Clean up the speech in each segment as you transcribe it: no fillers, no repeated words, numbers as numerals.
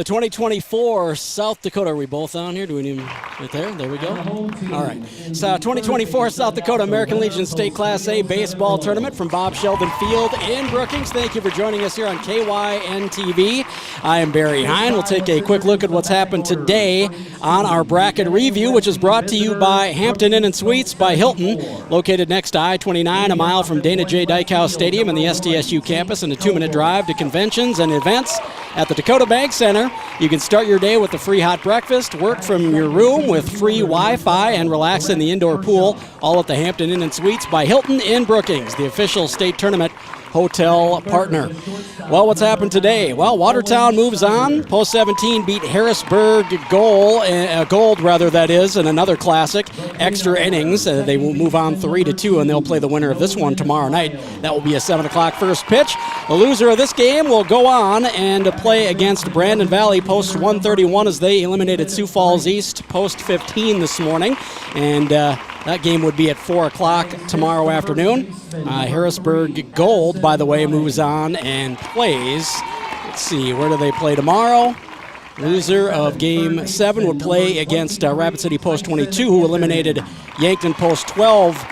The 2024 South Dakota, are we both on here? Do we need right there? There we go. All right. So 2024 South Dakota American Legion State Class A Baseball Tournament from Bob Shelden Field in Brookings. Thank you for joining us here on KYNTV. I am Barry Hein. We'll take a quick look at what's happened today on our bracket review, which is brought to you by Hampton Inn and Suites by Hilton, located next to I-29, a mile from Dana J. Dykehouse Stadium and the SDSU campus, and a 2-minute drive to conventions and events at the Dakota Bank Center. You can start your day with a free hot breakfast, work from your room with free Wi-Fi, and relax in the indoor pool, all at the Hampton Inn and Suites by Hilton in Brookings, the official state tournament hotel partner. Well, what's happened today? Well, Watertown moves on. Post 17 beat Harrisburg Gold, that is, in another classic, extra innings. They will move on 3-2, and they'll play the winner of this one tomorrow night. That will be a 7 o'clock first pitch. The loser of this game will go on and play against Brandon Valley post 131 as they eliminated Sioux Falls East post 15 this morning. And that game would be at 4 o'clock tomorrow afternoon. Harrisburg Gold, by the way, moves on and plays. Let's see, where do they play tomorrow? Loser of Game 7 would play against Rapid City Post 22, who eliminated Yankton Post 12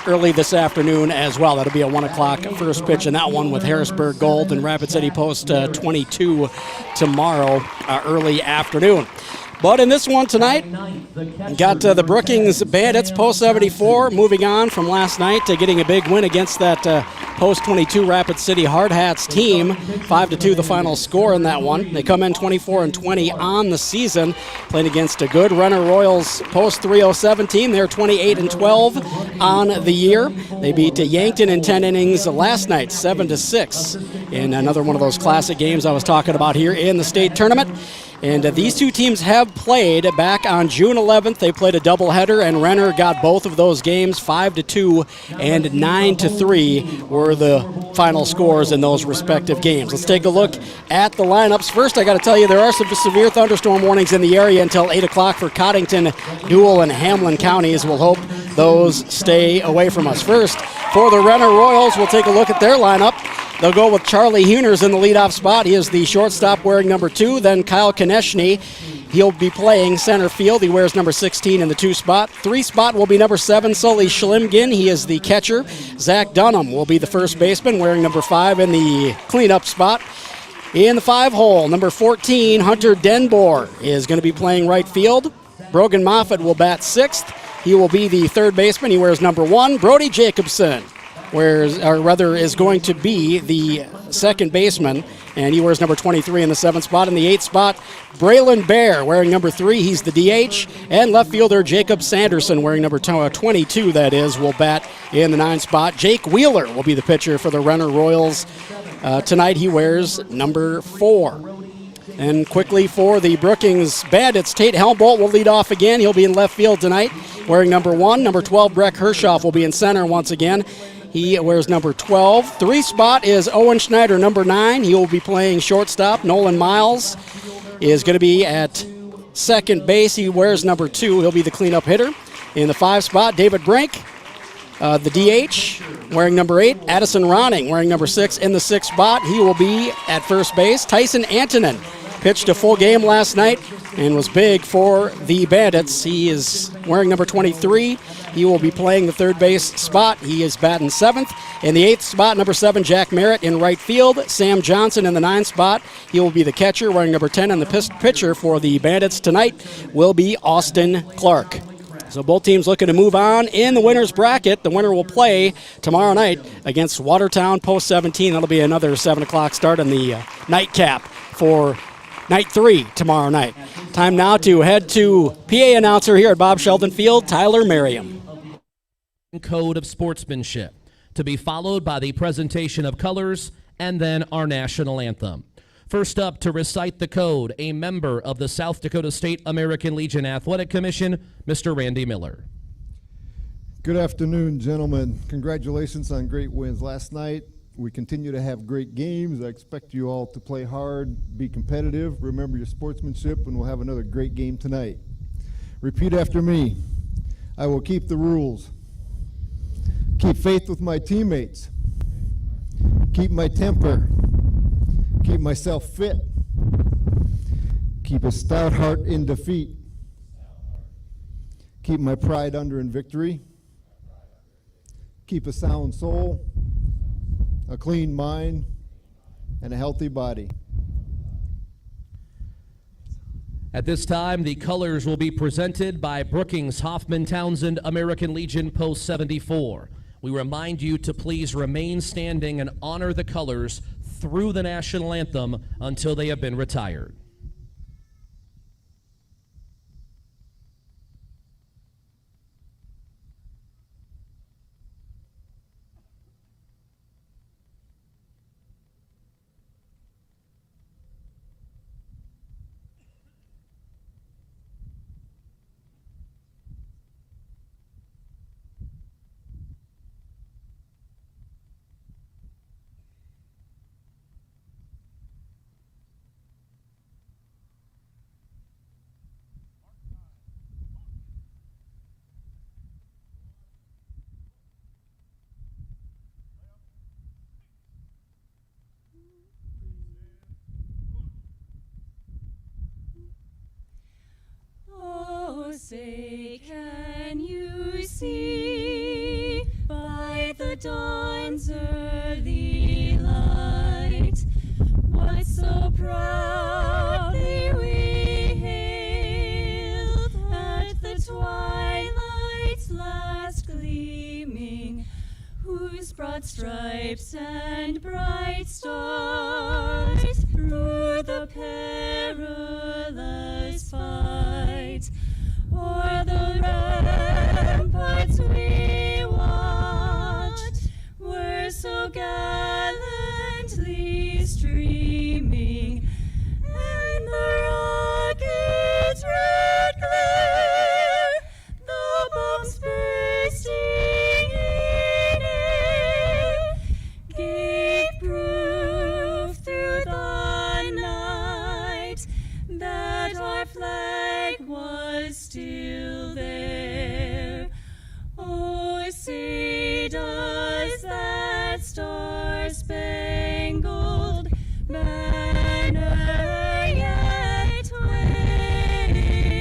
early this afternoon as well. That'll be a 1 o'clock first pitch in that one with Harrisburg Gold and Rapid City Post 22 tomorrow early afternoon. But in this one tonight, got the Brookings Bandits, post 74, moving on from last night to getting a big win against that post 22 Rapid City Hard Hats team. 5-2 the final score in that one. They come in 24-20 on the season, playing against a good Renner Royals post 307 team. They're 28-12 on the year. They beat Yankton in 10 innings last night, 7-6, in another one of those classic games I was talking about here in the state tournament. And these two teams have played back on June 11th. They played a doubleheader, and Renner got both of those games. 5-2 and 9-3 were the final scores in those respective games. Let's take a look at the lineups. First, I got to tell you, there are some severe thunderstorm warnings in the area until 8 o'clock for Coddington, Dual, and Hamlin counties. We'll hope those stay away from us. First, for the Renner Royals, we'll take a look at their lineup. They'll go with Charlie Huners in the leadoff spot. He is the shortstop wearing number 2. Then Kyle Konechny. He'll be playing center field. He wears number 16 in the 2 spot. 3 spot will be number 7, Sully Schlimgin. He is the catcher. Zach Dunham will be the first baseman wearing number 5 in the cleanup spot. In the 5 hole, number 14, Hunter Denbor is going to be playing right field. Brogan Moffitt will bat 6th. He will be the third baseman. He wears number 1. Brody Jacobson is going to be the second baseman, and he wears number 23 in the 7th spot. In the 8th spot, Braylon Bear wearing number 3. He's the DH. And left fielder Jacob Sanderson wearing number 22, that is, will bat in the 9th spot. Jake Wheeler will be the pitcher for the Renner Royals. Tonight he wears number 4. And quickly for the Brookings Bandits, Tate Helmbolt will lead off again. He'll be in left field tonight wearing number 1. Number 12, Breck Hershoff, will be in center once again. He wears number 12. 3 spot is Owen Schneider, number 9. He will be playing shortstop. Nolan Miles is going to be at second base. He wears number 2. He'll be the cleanup hitter. In the 5 spot, David Brink, the DH, wearing number 8. Addison Ronning wearing number 6 in the 6th spot. He will be at first base. Tyson Antonin pitched a full game last night and was big for the Bandits. He is wearing number 23. He will be playing the third base spot. He is batting 7th. In the 8th spot, number 7, Jack Merritt in right field. Sam Johnson in the 9th spot. He will be the catcher wearing number 10, and the pitcher for the Bandits tonight will be Austin Clark. So both teams looking to move on in the winner's bracket. The winner will play tomorrow night against Watertown post 17. That'll be another 7 o'clock start in the nightcap for Night 3 tomorrow night. Time now to head to PA announcer here at Bob Shelden Field, Tyler Merriam. Code of sportsmanship, to be followed by the presentation of colors and then our national anthem. First up to recite the code, a member of the South Dakota State American Legion Athletic Commission, Mr. Randy Miller. Good afternoon, gentlemen. Congratulations on great wins last night. We continue to have great games. I expect you all to play hard, be competitive, remember your sportsmanship, and we'll have another great game tonight. Repeat after me. I will keep the rules. Keep faith with my teammates. Keep my temper. Keep myself fit. Keep a stout heart in defeat. Keep my pride under in victory. Keep a sound soul, a clean mind, and a healthy body. At this time, the colors will be presented by Brookings Hoffman Townsend American Legion Post 74. We remind you to please remain standing and honor the colors through the national anthem until they have been retired. Oh, say, can you see by the dawn's early light what so proudly we hailed at the twilight's last gleaming, whose broad stripes and bright stars through the perilous fight o'er the ramparts we watched were so gallantly streaming, and the rocket's red glare, the bombs bursting in air, gave proof through the night that our flag was still there. Oh, say does that star-spangled banner yet wave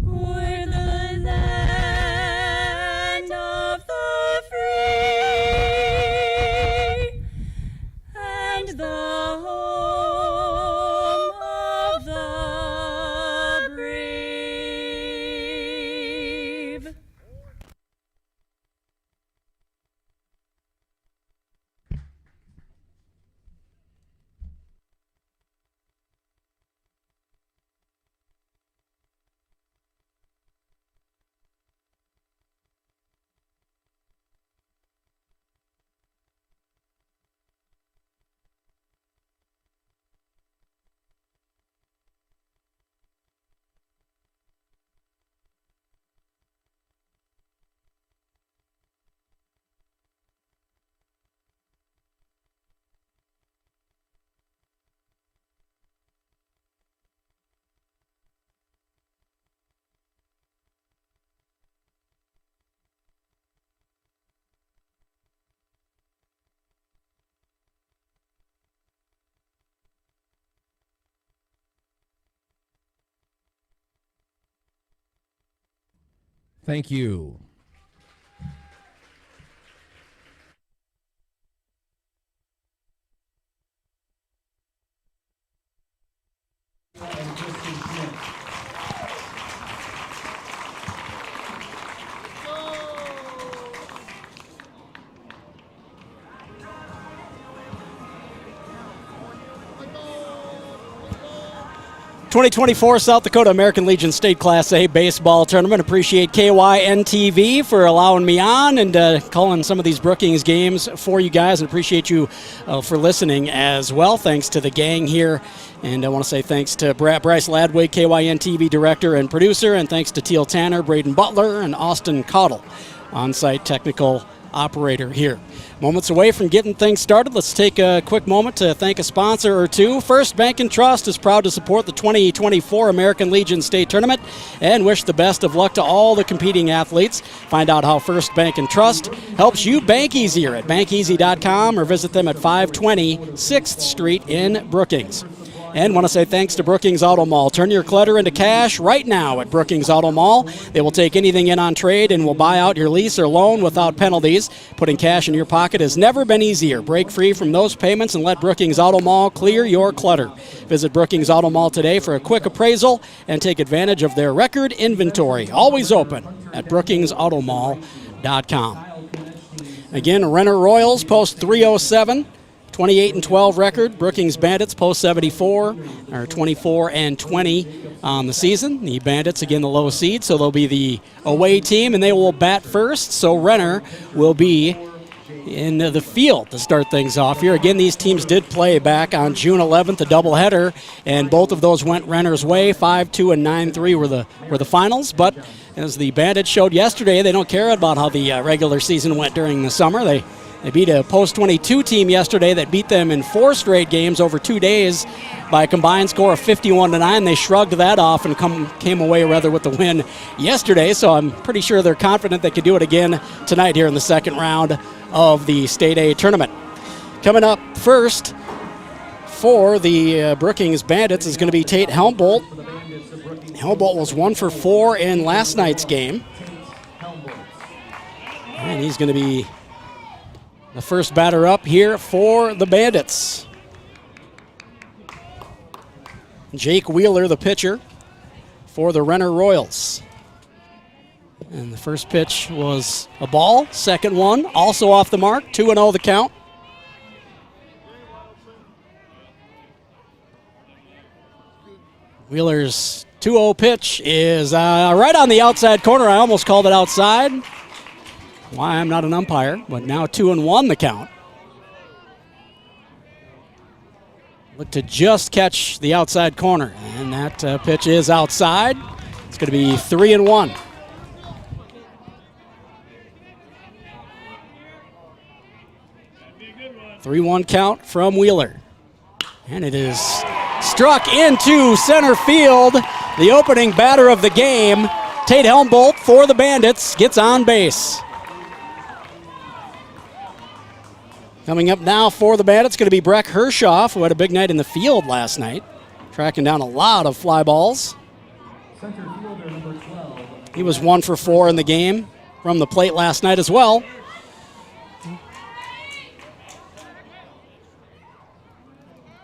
o'er the land of the free and the home of the brave? Thank you. '24 South Dakota American Legion State Class A baseball tournament. Appreciate KYNTV for allowing me on and calling some of these Brookings games for you guys, and appreciate you for listening as well. Thanks to the gang here, and I want to say thanks to Bryce Ladwig, KYNTV director and producer, and thanks to Teal Tanner, Brayden Butler, and Austin Kathol, on-site technical operator here. Moments away from getting things started, let's take a quick moment to thank a sponsor or two. First Bank & Trust is proud to support the 2024 American Legion State Tournament and wish the best of luck to all the competing athletes. Find out how First Bank & Trust helps you bank easier at bankeasy.com or visit them at 520 6th Street in Brookings. And want to say thanks to Brookings Auto Mall. Turn your clutter into cash right now at Brookings Auto Mall. They will take anything in on trade and will buy out your lease or loan without penalties. Putting cash in your pocket has never been easier. Break free from those payments and let Brookings Auto Mall clear your clutter. Visit Brookings Auto Mall today for a quick appraisal and take advantage of their record inventory. Always open at brookingsautomall.com. Again, Renner Royals post 307, 28-12 record. Brookings Bandits post 74, or 24-20 on the season. The Bandits, again, the low seed, so they'll be the away team, and they will bat first. So Renner will be in the field to start things off here. Again, these teams did play back on June 11th, a doubleheader, and both of those went Renner's way. 5-2 and 9-3 were the finals. But as the Bandits showed yesterday, they don't care about how the regular season went during the summer. They beat a post-22 team yesterday that beat them in 4 straight games over 2 days by a combined score of 51-9. They shrugged that off and came away rather with the win yesterday. So I'm pretty sure they're confident they could do it again tonight here in the second round of the State A tournament. Coming up first for the Brookings Bandits is going to be Tate Helmbolt. Helmbolt was 1 for 4 in last night's game. And he's going to be the first batter up here for the Bandits. Jake Wheeler, the pitcher for the Renner Royals. And the first pitch was a ball. Second one, also off the mark. 2-0 the count. Wheeler's 2-0 pitch is right on the outside corner. I almost called it outside. Why, I'm not an umpire, but now 2-1 the count. Look to just catch the outside corner, and that pitch is outside. It's going to be 3-1. Three-1 count from Wheeler. And it is struck into center field. The opening batter of the game, Tate Helmbolt for the Bandits, gets on base. Coming up now for the Bandits, going to be Breck Hershoff, who had a big night in the field last night, tracking down a lot of fly balls. He was 1 for 4 in the game from the plate last night as well.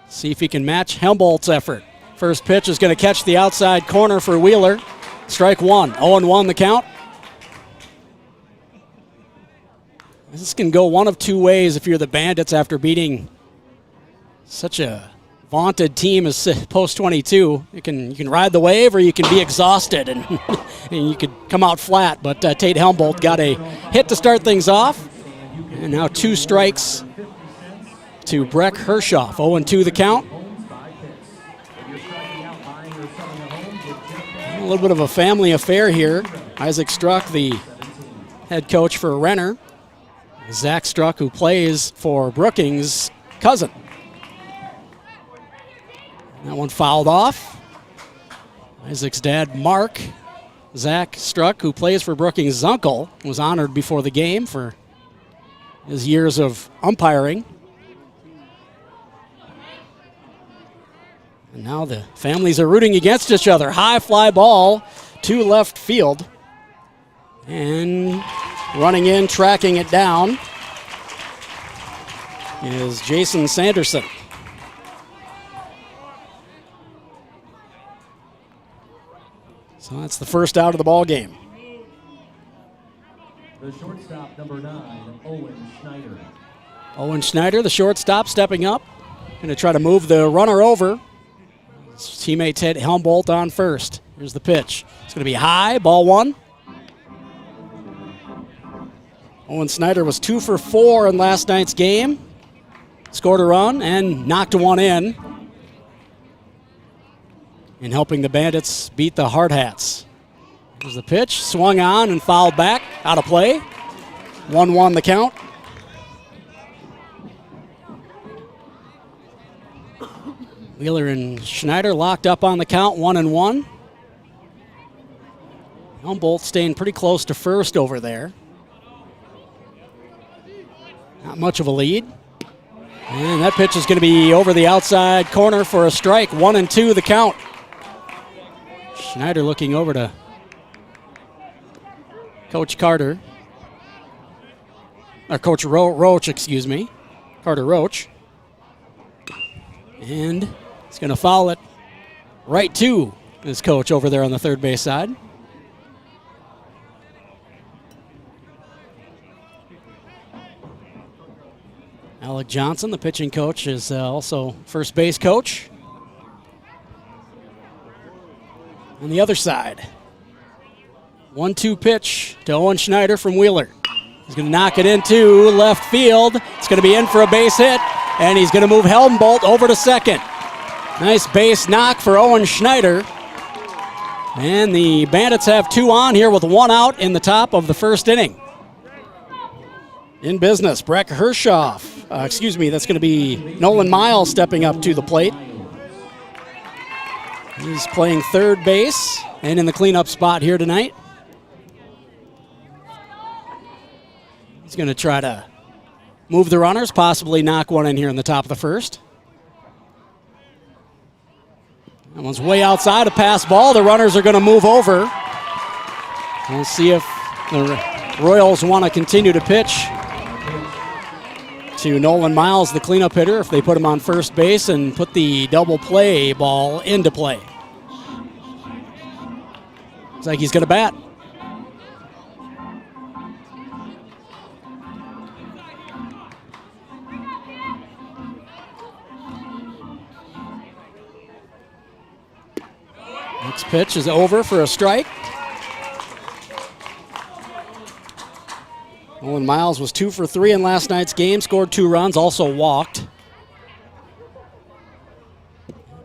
See if he can match Helmbolt's effort. First pitch is going to catch the outside corner for Wheeler. Strike 1, 0-1 the count. This can go one of 2 ways if you're the Bandits after beating such a vaunted team as post-22. You can ride the wave, or you can be exhausted and, and you could come out flat. But Tate Helmbolt got a hit to start things off. And now 2 strikes to Breck Hershoff. 0-2 the count. A little bit of a family affair here. Isaac Struck, the head coach for Renner. Zach Struck, who plays for Brookings' cousin. That one fouled off. Isaac's dad, Mark. Zach Struck, who plays for Brookings' uncle, was honored before the game for his years of umpiring. And now the families are rooting against each other. High fly ball to left field. And running in, tracking it down, is Jason Sanderson. So that's the first out of the ball game. The shortstop, number 9, Owen Schneider. Owen Schneider, the shortstop, stepping up. Going to try to move the runner over. His teammate Tate Helmbolt on first. Here's the pitch. It's going to be high, ball 1. Owen Schneider was 2 for 4 in last night's game. Scored a run and knocked one in helping the Bandits beat the Hard Hats. Here's the pitch, swung on and fouled back, out of play. 1-1 the count. Wheeler and Schneider locked up on the count, 1-1. Helmbolt staying pretty close to first over there. Not much of a lead. And that pitch is going to be over the outside corner for a strike. 1-2 the count. Schneider looking over to Coach Carter. Or Coach Roach, excuse me. Carter Roach. And he's going to foul it right to his coach over there on the third base side. Alec Johnson, the pitching coach, is also first base coach. On the other side, 1-2 pitch to Owen Schneider from Wheeler. He's going to knock it into left field. It's going to be in for a base hit, and he's going to move Helmbolt over to second. Nice base knock for Owen Schneider. And the Bandits have 2 on here with 1 out in the top of the first inning. In business, Breck Hershoff. That's going to be Nolan Miles stepping up to the plate. He's playing third base and in the cleanup spot here tonight. He's going to try to move the runners, possibly knock one in here in the top of the first. That one's way outside, a pass ball. The runners are going to move over. We'll see if the Royals want to continue to pitch to Nolan Miles, the cleanup hitter, if they put him on first base and put the double play ball into play. Looks like he's going to bat. Next pitch is over for a strike. Nolan Miles was 2 for 3 in last night's game, scored 2 runs, also walked.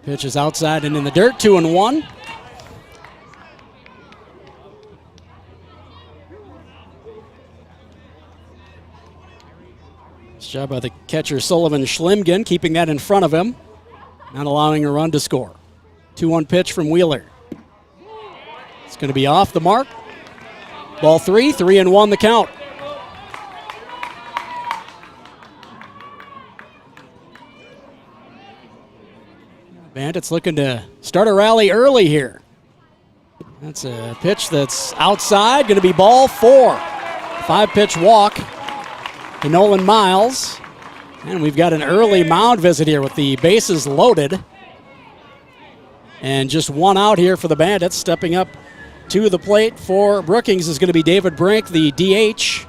Pitch is outside and in the dirt, 2-1. Nice job by the catcher Sullivan Schlimgen, keeping that in front of him, not allowing a run to score. 2-1 pitch from Wheeler. It's going to be off the mark. Ball 3, 3-1 the count. Bandits looking to start a rally early here. That's a pitch that's outside, going to be ball 4. 5-pitch walk to Nolan Miles. And we've got an early mound visit here with the bases loaded. And just 1 out here for the Bandits. Stepping up to the plate for Brookings is going to be David Brink, the DH.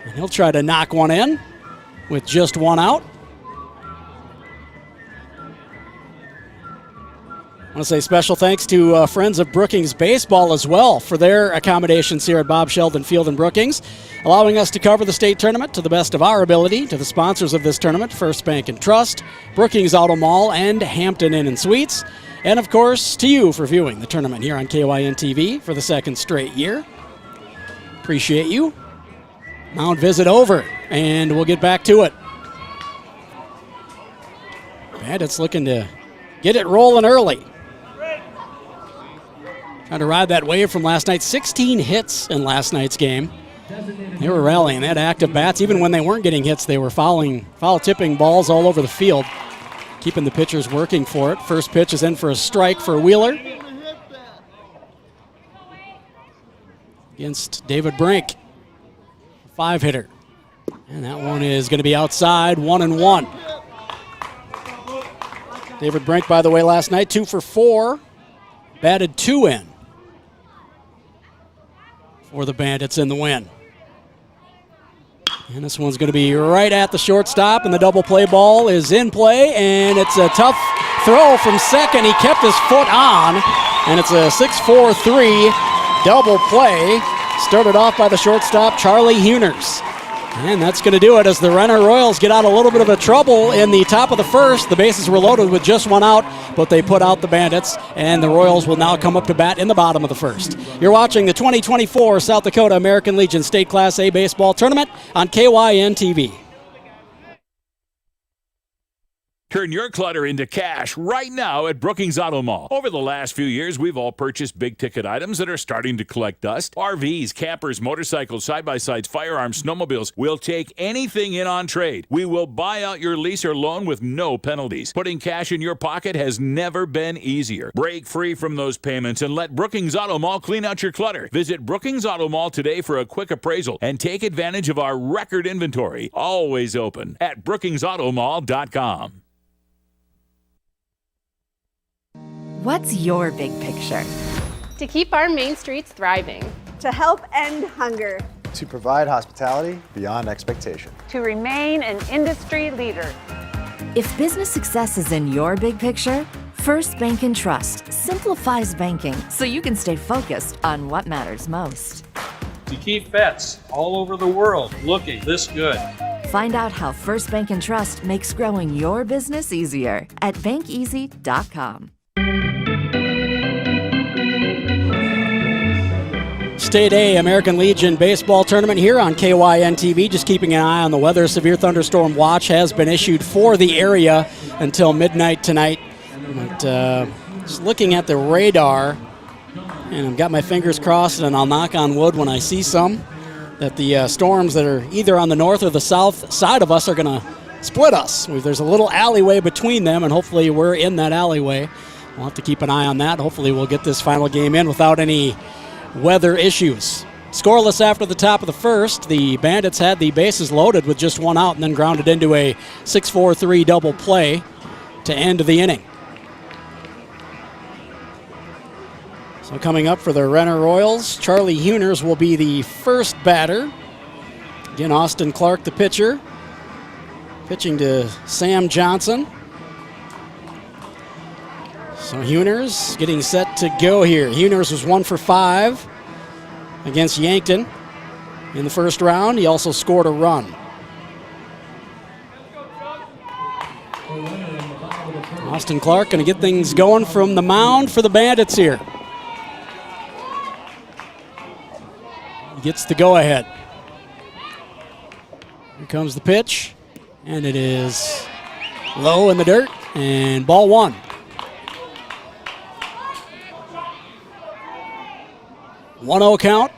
And he'll try to knock one in with just 1 out. I want to say special thanks to friends of Brookings Baseball as well for their accommodations here at Bob Shelden Field in Brookings, allowing us to cover the state tournament to the best of our ability. To the sponsors of this tournament, First Bank and Trust, Brookings Auto Mall, and Hampton Inn and Suites. And of course, to you for viewing the tournament here on KYNTV for the 2nd straight year. Appreciate you. Mound visit over, and we'll get back to it. Bandits looking to get it rolling early. Trying to ride that wave from last night. 16 hits in last night's game. They were rallying. They had active bats. Even when they weren't getting hits, they were foul tipping balls all over the field, keeping the pitchers working for it. First pitch is in for a strike for Wheeler against David Brink, 5-hitter. And that one is going to be outside, 1-1. David Brink, by the way, last night, 2 for 4, batted 2 in for the Bandits in the win. And this one's going to be right at the shortstop, and the double play ball is in play, and it's a tough throw from second. He kept his foot on, and it's a 6-4-3 double play, started off by the shortstop, Charlie Huners. And that's going to do it as the Renner Royals get out a little bit of a trouble in the top of the first. The bases were loaded with just 1 out, but they put out the Bandits, and the Royals will now come up to bat in the bottom of the first. You're watching the 2024 South Dakota American Legion State Class A Baseball Tournament on KYNTV. Turn your clutter into cash right now at Brookings Auto Mall. Over the last few years, we've all purchased big-ticket items that are starting to collect dust. RVs, campers, motorcycles, side-by-sides, firearms, snowmobiles. We'll take anything in on trade. We will buy out your lease or loan with no penalties. Putting cash in your pocket has never been easier. Break free from those payments and let Brookings Auto Mall clean out your clutter. Visit Brookings Auto Mall today for a quick appraisal and take advantage of our record inventory. Always open at brookingsautomall.com. What's your big picture? To keep our main streets thriving. To help end hunger. To provide hospitality beyond expectation. To remain an industry leader. If business success is in your big picture, First Bank & Trust simplifies banking so you can stay focused on what matters most. To keep vets all over the world looking this good. Find out how First Bank & Trust makes growing your business easier at bankeasy.com. State A American Legion baseball tournament here on KYNTV. Just keeping an eye on the weather. Severe thunderstorm watch has been issued for the area until midnight tonight. But just looking at the radar, and I've got my fingers crossed, and I'll knock on wood when I see some, that the storms that are either on the north or the south side of us are going to split us. There's a little alleyway between them, and hopefully we're in that alleyway. We'll have to keep an eye on that. Hopefully we'll get this final game in without any weather issues. Scoreless after the top of the first. The Bandits had the bases loaded with just one out and then grounded into a 6-4-3 double play to end the inning. So coming up for the Renner Royals, Charlie Huners will be the first batter. Again, Austin Clark, the pitcher, pitching to Sam Johnson. So Huners getting set to go here. Huners was 1 for 5 against Yankton in the first round. He also scored a run. Austin Clark going to get things going from the mound for the Bandits here. He gets the go-ahead. Here comes the pitch, and it is low in the dirt, and ball one. One-0 count.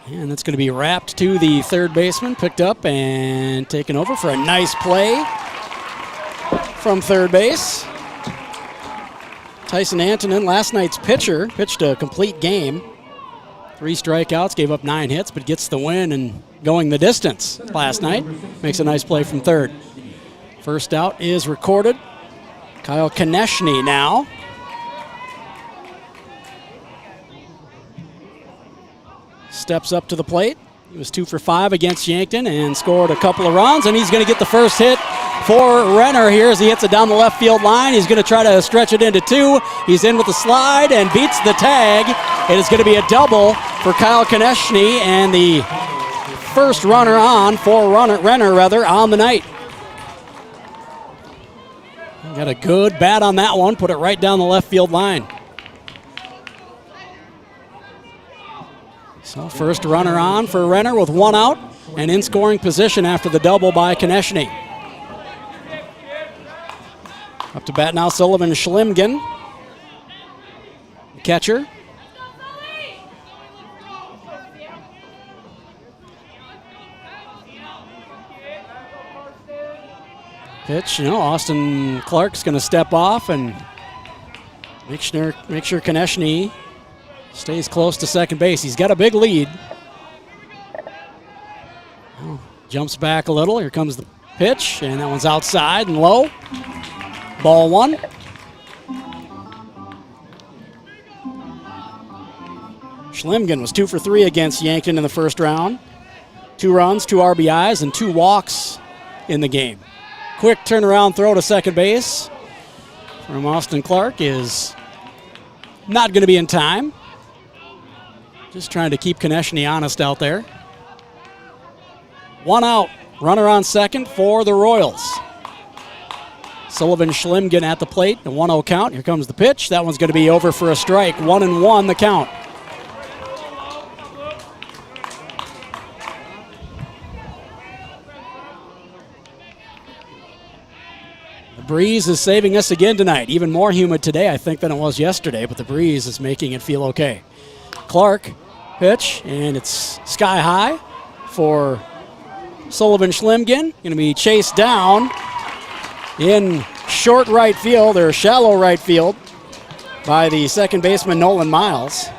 And that's going to be wrapped to the third baseman, picked up and taken over for a nice play from third base. Tyson Antonin, last night's pitcher, pitched a complete game. 3 strikeouts, gave up 9 hits, but gets the win and going the distance last night. Makes a nice play from third. First out is recorded. Kyle Konechny now. Steps up to the plate. He was 2 for 5 against Yankton and scored a couple of runs, and he's going to get the first hit for Renner here as he hits it down the left field line. He's going to try to stretch it into 2. He's in with the slide and beats the tag. It is going to be a double for Kyle Konechny and the first runner on for Renner on the night. Got a good bat on that one. Put it right down the left field line. So first runner on for Renner with 1 out and in scoring position after the double by Konechny. Up to bat now Sullivan Schlimgen, catcher. Pitch, Austin Clark's going to step off and make sure Konechny stays close to second base. He's got a big lead. Jumps back a little. Here comes the pitch, and that one's outside and low. Ball one. Schlimgen was 2 for 3 against Yankton in the first round. 2 runs, 2 RBIs, and 2 walks in the game. Quick turnaround throw to second base from Austin Clark is not going to be in time. Just trying to keep Konechny honest out there. 1 out. Runner on second for the Royals. Sullivan Schlimgen at the plate. A 1-0 count. Here comes the pitch. That one's going to be over for a strike. 1-1 the count. breeze is saving us again tonight. Even more humid today, I think, than it was yesterday, but the breeze is making it feel okay. Clark, pitch, and it's sky high for Sullivan Schlimgen. Going to be chased down in short right field, or shallow right field, by the second baseman Nolan Miles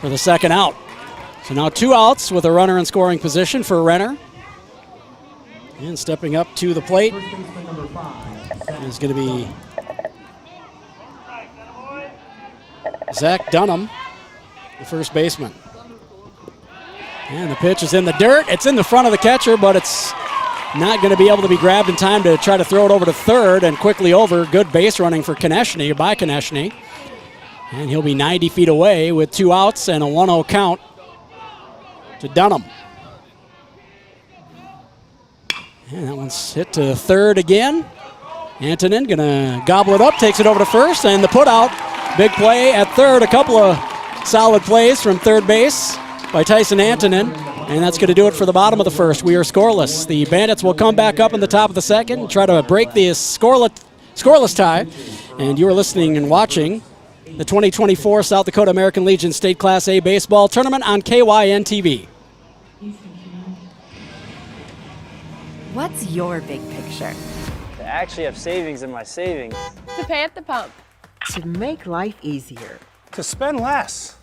for the second out. So now 2 outs with a runner in scoring position for Renner. And stepping up to the plate is going to be Zach Dunham, the first baseman. And the pitch is in the dirt. It's in the front of the catcher, but it's not going to be able to be grabbed in time to try to throw it over to third and quickly over. Good base running for Konechny, by Konechny. And he'll be 90 feet away with 2 outs and a 1-0 count to Dunham. And that one's hit to third again. Antonin gonna gobble it up, takes it over to first, and the put out. Big play at third. A couple of solid plays from third base by Tyson Antonin. And that's gonna do it for the bottom of the first. We are scoreless. The Bandits will come back up in the top of the second and try to break the scoreless tie. And you are listening and watching the 2024 South Dakota American Legion State Class A Baseball Tournament on KYNTV. What's your big picture? To actually have savings in my savings. To pay at the pump. To make life easier. To spend less.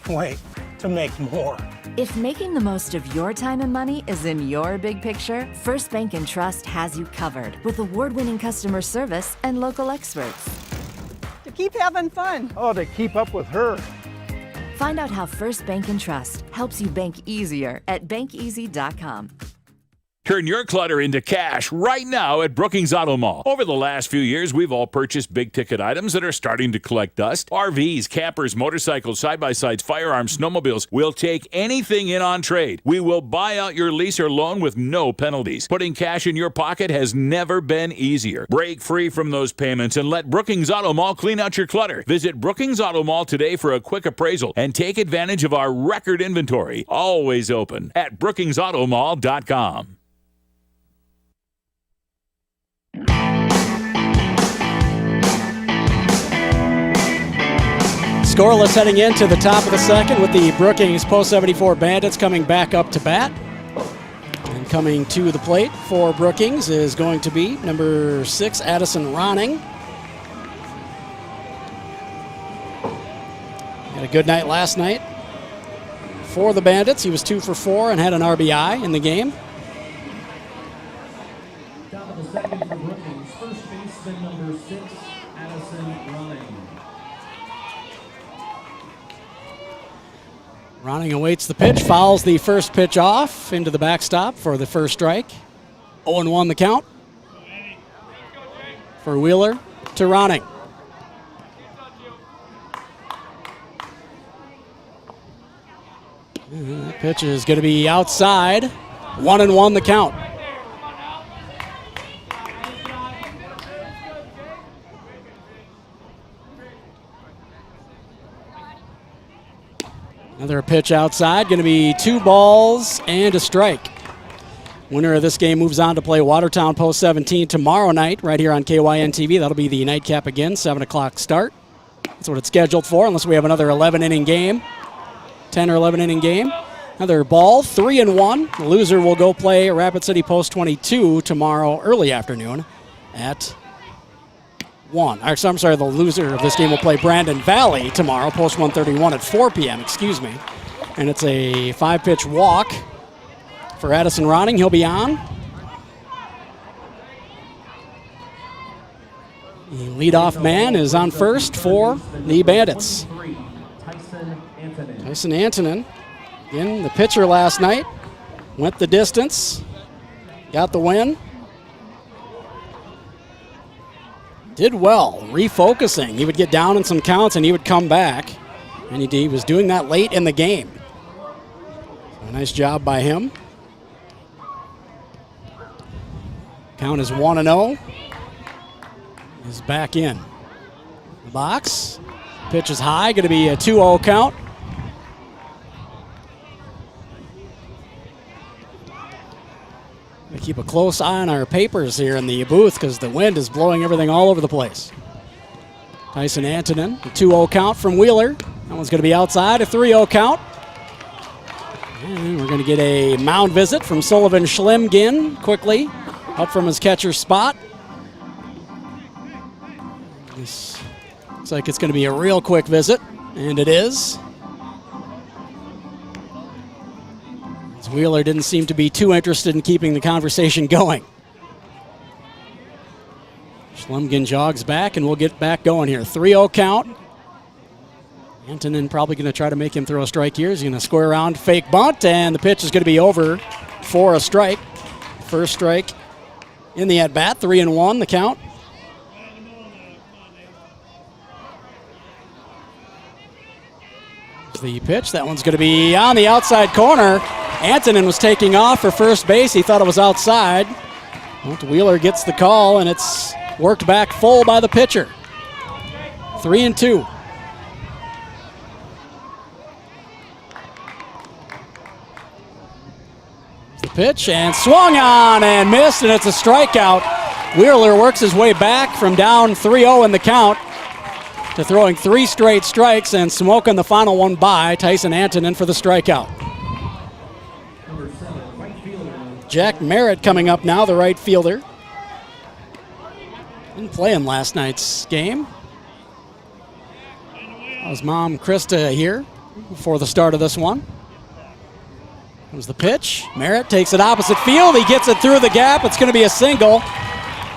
Wait, to make more. If making the most of your time and money is in your big picture, First Bank & Trust has you covered with award-winning customer service and local experts. To keep having fun. Oh, to keep up with her. Find out how First Bank & Trust helps you bank easier at bankeasy.com. Turn your clutter into cash right now at Brookings Auto Mall. Over the last few years, we've all purchased big-ticket items that are starting to collect dust. RVs, campers, motorcycles, side-by-sides, firearms, snowmobiles. We'll take anything in on trade. We will buy out your lease or loan with no penalties. Putting cash in your pocket has never been easier. Break free from those payments and let Brookings Auto Mall clean out your clutter. Visit Brookings Auto Mall today for a quick appraisal and take advantage of our record inventory. Always open at brookingsautomall.com. Scoreless heading into the top of the second with the Brookings Post 74 Bandits coming back up to bat. And coming to the plate for Brookings is going to be number 6, Addison Ronning. Had a good night last night for the Bandits. He was 2 for 4 and had an RBI in the game. Top of the second for Brookings, first baseman number 6, Addison Ronning. Ronning awaits the pitch, fouls the first pitch off into the backstop for the first strike. 0-1 the count for Wheeler to Ronning. That pitch is going to be outside. 1-1 the count. Another pitch outside, going to be 2 balls and a strike. Winner of this game moves on to play Watertown Post 17 tomorrow night right here on KYNTV. That'll be the nightcap again, 7 o'clock start. That's what it's scheduled for, unless we have another 11-inning game, 10 or 11-inning game. Another ball, 3-1. The loser will go play Rapid City Post 22 tomorrow early afternoon at 1. I'm sorry, the loser of this game will play Brandon Valley tomorrow, Post 131 at 4 p.m., excuse me. And it's a 5-pitch walk for Addison Ronning. He'll be on. The leadoff man is on first for the Bandits. Tyson Antonin, again, the pitcher last night, went the distance, got the win. Did well, refocusing. He would get down in some counts and he would come back. And he was doing that late in the game. So a nice job by him. Count is 1-0. He's back in the box. Pitch is high, going to be a 2-0 count. Keep a close eye on our papers here in the booth because the wind is blowing everything all over the place. Tyson Antonin, a 2-0 count from Wheeler. That one's going to be outside, a 3-0 count. And we're going to get a mound visit from Sullivan Schlemgin quickly, up from his catcher spot. This looks like it's going to be a real quick visit, and it is. Wheeler didn't seem to be too interested in keeping the conversation going. Schlemgin jogs back, and we'll get back going here. 3-0 count. Antonin probably going to try to make him throw a strike here. He's going to square around, fake bunt, and the pitch is going to be over for a strike. First strike in the at-bat, 3-1 the count. The pitch, that one's going to be on the outside corner. Antonin was taking off for first base. He thought it was outside. Well, Wheeler gets the call, and it's worked back full by the pitcher. 3-2. The pitch, and swung on and missed, and it's a strikeout. Wheeler works his way back from down 3-0 in the count to throwing 3 straight strikes and smoking the final one by Tyson Antonin for the strikeout. Jack Merritt coming up now, the right fielder. Didn't play in last night's game. His mom, Krista, here before the start of this one. Comes the pitch. Merritt takes it opposite field. He gets it through the gap. It's going to be a single.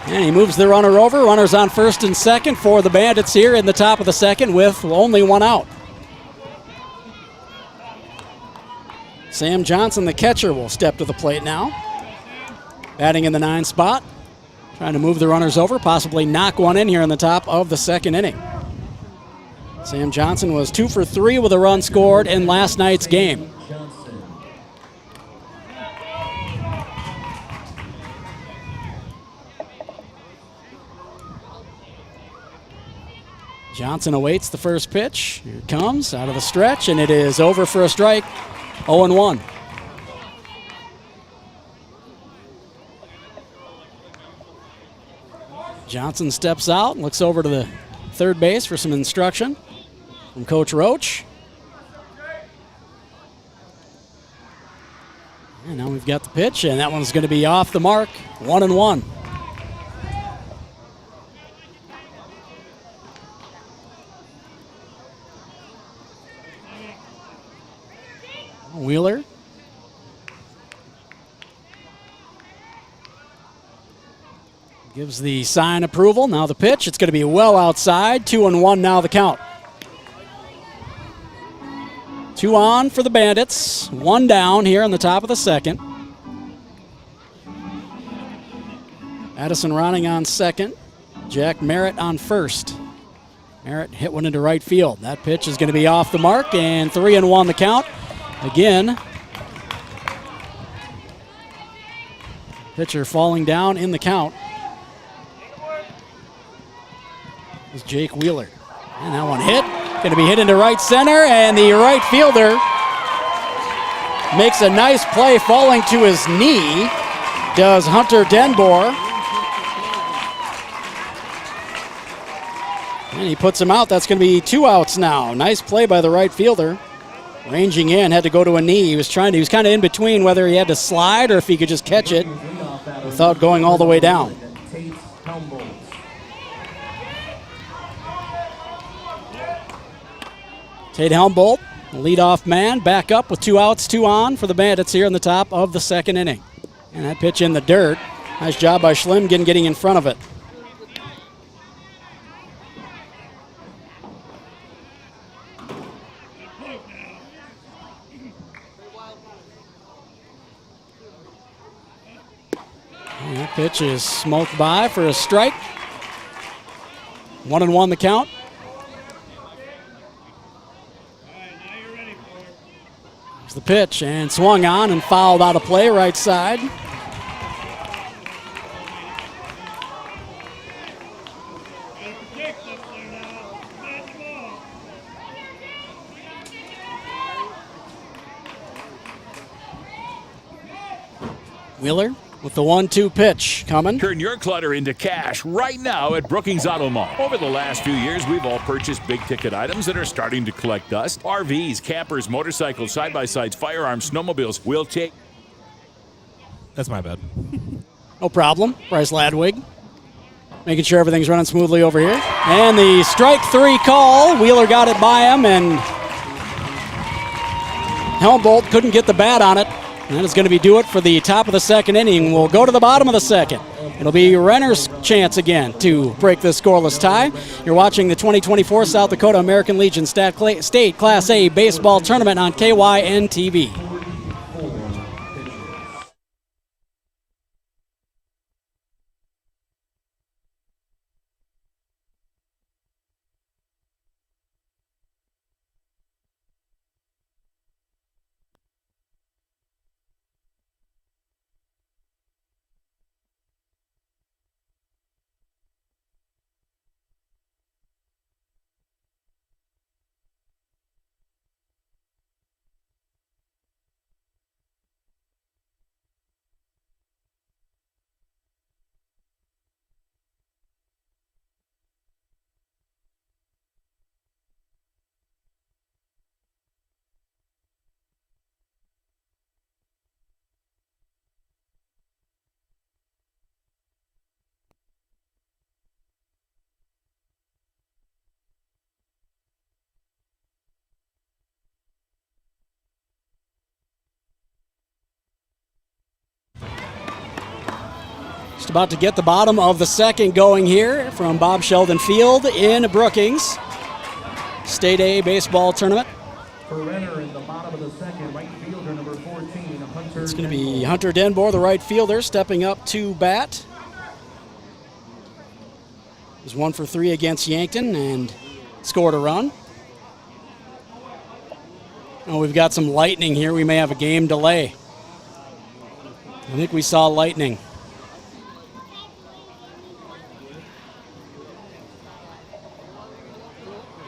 And he moves the runner over. Runners on first and second for the Bandits here in the top of the second with only 1 out. Sam Johnson, the catcher, will step to the plate now. Batting in the 9 spot. Trying to move the runners over, possibly knock one in here in the top of the second inning. Sam Johnson was 2 for 3 with a run scored in last night's game. Johnson awaits the first pitch. Here it comes out of the stretch, and it is over for a strike. 0-1. Johnson steps out, looks over to the third base for some instruction from Coach Roach. And now we've got the pitch, and that one's going to be off the mark. 1-1. Wheeler. Gives the sign approval. Now the pitch. It's going to be well outside. 2-1 now the count. 2 on for the Bandits. 1 down here in the top of the second. Addison Ronning on second. Jack Merritt on first. Merritt hit one into right field. That pitch is going to be off the mark, and 3-1 the count. Again, pitcher falling down in the count is Jake Wheeler. And that one hit. Going to be hit into right center, and the right fielder makes a nice play falling to his knee, does Hunter Denbor. And he puts him out. That's going to be 2 outs now. Nice play by the right fielder. Ranging in, had to go to a knee. He was kind of in between whether he had to slide or if he could just catch it without going all the way down. Tate Helmbolt, the leadoff man, back up with 2 outs, 2 on for the Bandits here in the top of the second inning. And that pitch in the dirt. Nice job by Schlemgin getting in front of it. And that pitch is smoked by for a strike. 1-1 the count. There's the pitch, and swung on and fouled out of play right side. Wheeler with the 1-2 pitch coming. Turn your clutter into cash right now at Brookings Auto Mall. Over the last few years, we've all purchased big-ticket items that are starting to collect dust. RVs, campers, motorcycles, side-by-sides, firearms, snowmobiles. We'll take... That's my bad. No problem. Bryce Ladwig making sure everything's running smoothly over here. And the strike 3 call. Wheeler got it by him, and Helmbolt couldn't get the bat on it. And that is going to do it for the top of the second inning. We'll go to the bottom of the second. It'll be Renner's chance again to break this scoreless tie. You're watching the 2024 South Dakota American Legion State Class A Baseball Tournament on KYNTV. Just about to get the bottom of the second going here from Bob Shelden Field in Brookings. State A Baseball Tournament. For Renner in the bottom of the second, right fielder number 14, Hunter. It's going to be Hunter Denboer, the right fielder, stepping up to bat. He was 1 for 3 against Yankton and scored a run. Oh, we've got some lightning here. We may have a game delay. I think we saw lightning.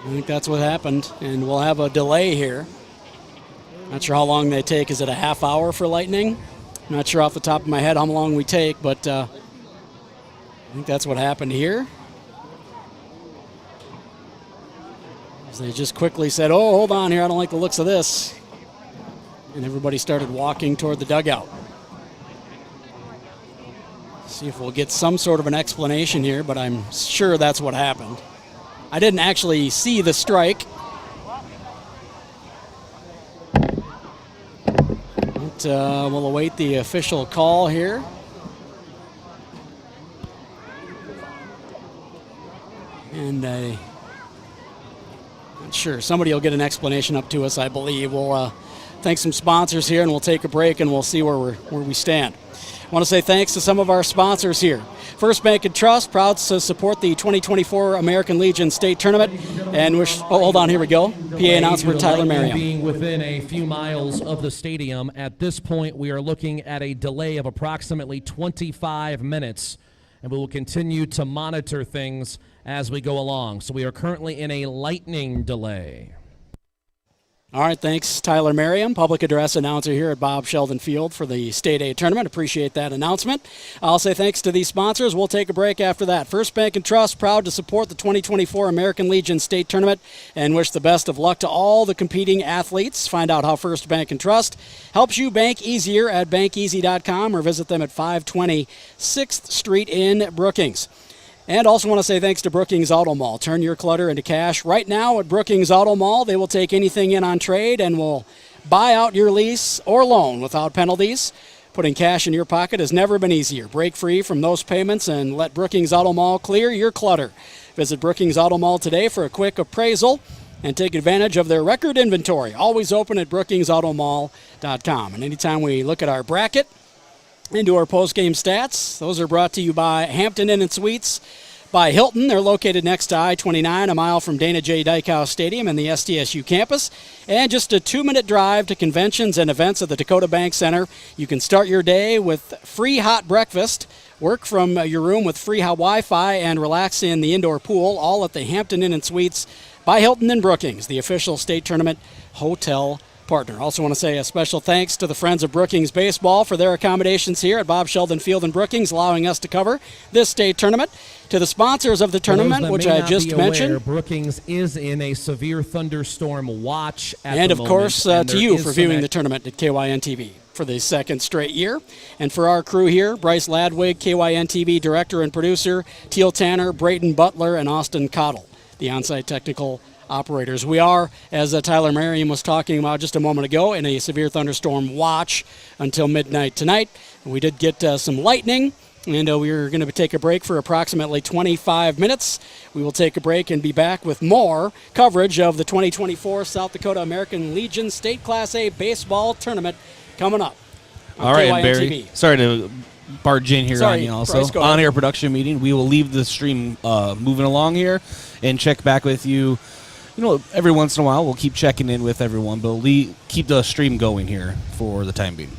I think that's what happened, and we'll have a delay here. Not sure how long they take. Is it a half hour for lightning? I'm not sure off the top of my head how long we take, but I think that's what happened here. As they just quickly said, oh, hold on here, I don't like the looks of this. And everybody started walking toward the dugout. See if we'll get some sort of an explanation here, but I'm sure that's what happened. I didn't actually see the strike. But, we'll await the official call here. And not sure. Somebody will get an explanation up to us, I believe. We'll thank some sponsors here, and we'll take a break, and we'll see where we stand. I want to say thanks to some of our sponsors here. First Bank and Trust, proud to support the 2024 American Legion State Tournament. And hold on, here we go. PA announcement, Tyler Merriam. Being within a few miles of the stadium, at this point we are looking at a delay of approximately 25 minutes, and we will continue to monitor things as we go along. So we are currently in a lightning delay. All right, thanks, Tyler Merriam, public address announcer here at Bob Shelden Field for the State A Tournament. Appreciate that announcement. I'll say thanks to these sponsors. We'll take a break after that. First Bank and Trust, proud to support the 2024 American Legion State Tournament and wish the best of luck to all the competing athletes. Find out how First Bank and Trust helps you bank easier at bankeasy.com or visit them at 520 6th Street in Brookings. And also want to say thanks to Brookings Auto Mall. Turn your clutter into cash. Right now at Brookings Auto Mall, they will take anything in on trade and will buy out your lease or loan without penalties. Putting cash in your pocket has never been easier. Break free from those payments and let Brookings Auto Mall clear your clutter. Visit Brookings Auto Mall today for a quick appraisal and take advantage of their record inventory. Always open at brookingsautomall.com. And anytime we look at our bracket, into our post-game stats. Those are brought to you by Hampton Inn and Suites by Hilton. They're located next to I-29, a mile from Dana J. Dykehouse Stadium and the SDSU campus, and just a 2-minute drive to conventions and events at the Dakota Bank Center. You can start your day with free hot breakfast Work from your room with free Wi-Fi and relax in the indoor pool, all at the Hampton Inn and Suites by Hilton in Brookings, the official state tournament hotel partner. Also want to say a special thanks to the Friends of Brookings Baseball for their accommodations here at Bob Shelden Field in Brookings, allowing us to cover this state tournament. To the sponsors of the tournament, which I just mentioned. Brookings is in a severe thunderstorm watch at and the of moment, course, and to there you is for some viewing the tournament at KYNTV for the second straight year. And for our crew here, Bryce Ladwig, KYNTV Director and Producer, Teal Tanner, Brayden Butler, and Austin Kathol, the on-site technical operators. We are, as Tyler Merriam was talking about just a moment ago, in a severe thunderstorm watch until midnight tonight. We did get some lightning, and we're going to take a break for approximately 25 minutes. We will take a break and be back with more coverage of the 2024 South Dakota American Legion State Class A Baseball Tournament coming up. All right, KYNTV. Barry. Sorry to barge in here on you also. Bryce, On-air production meeting. We will leave the stream moving along here and check back with you. You know, every once in a while we'll keep checking in with everyone, but we'll keep the stream going here for the time being.